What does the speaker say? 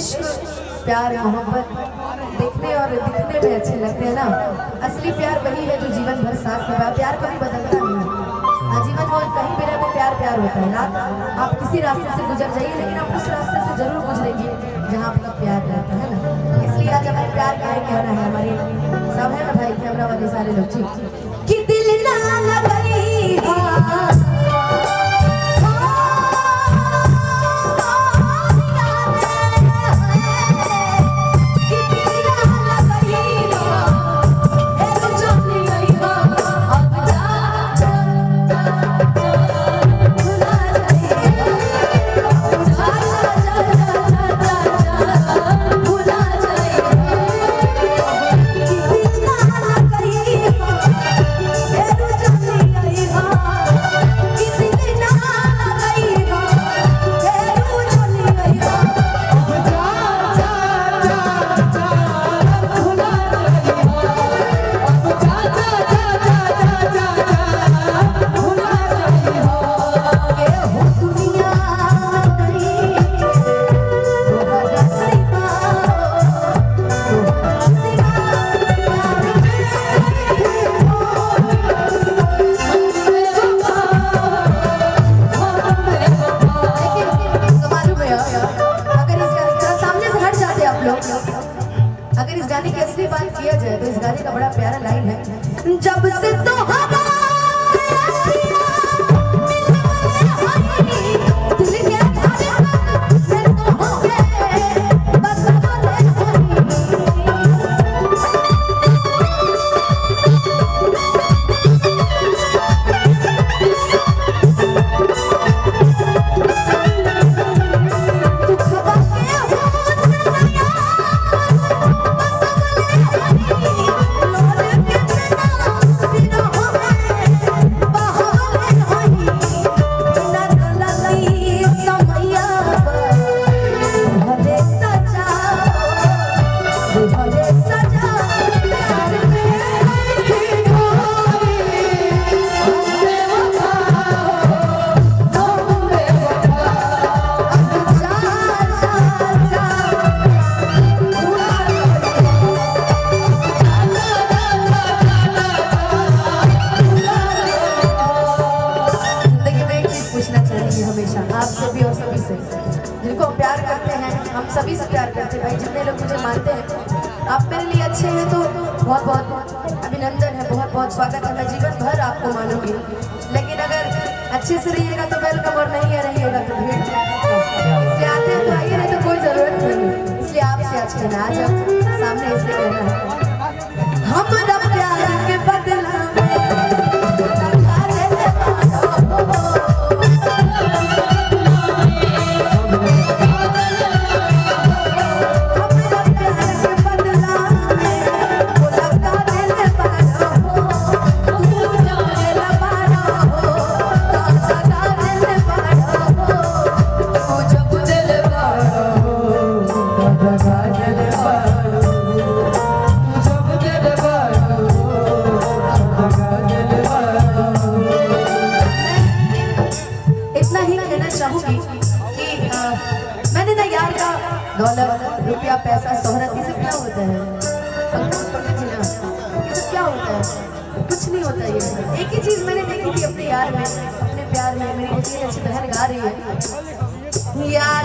इश्क प्यार मोहब्बत देखने और दिखने में अच्छे लगते हैं ना। असली प्यार वही है जो जीवन भर साथ निभाए। प्यार कभी बदलता नहीं है, आजीवन हो कहीं भी रहे प्यार प्यार होता है ना। आप किसी रास्ते से गुजर जाइए लेकिन आप उस रास्ते से जरूर गुजरेंगे जहाँ आपका प्यार रहता है ना। इसलिए आज हमें प्यार क्या कहना है, हमारे सब है ना भाई कैमरा वाले सारे लोग ठीक कि दिल ना लगाई अगर इस गाने की असली बात किया जाए तो इस गाने का बड़ा प्यारा लाइन है, जब से तो आपसे भी और सभी से जिनको हम प्यार करते हैं, हम सभी से प्यार करते हैं भाई। जितने लोग मुझे मानते हैं आप मेरे लिए अच्छे हैं तो बहुत बहुत अभिनंदन है, बहुत बहुत स्वागत है। मैं जीवन भर आपको मानूंगी, लेकिन अगर अच्छे से रहिएगा तो वेलकम और नहीं रहिएगा तो भीड़। इसलिए आते हैं तो आइए, नहीं तो कोई जरूरत नहीं। इसलिए आपसे आज कहना, आज सामने इसलिए कहना है हम प्यार के बदला चाहूंगी कि मैंने ना यार का दौलत रुपया पैसा शोहरत ये सब क्या होता है, ये सब क्या होता है, कुछ नहीं होता। ये एक ही चीज मैंने देखी थी अपने यार में, अपने प्यार में। मेरी इतनी अच्छी बहन गा रही है यार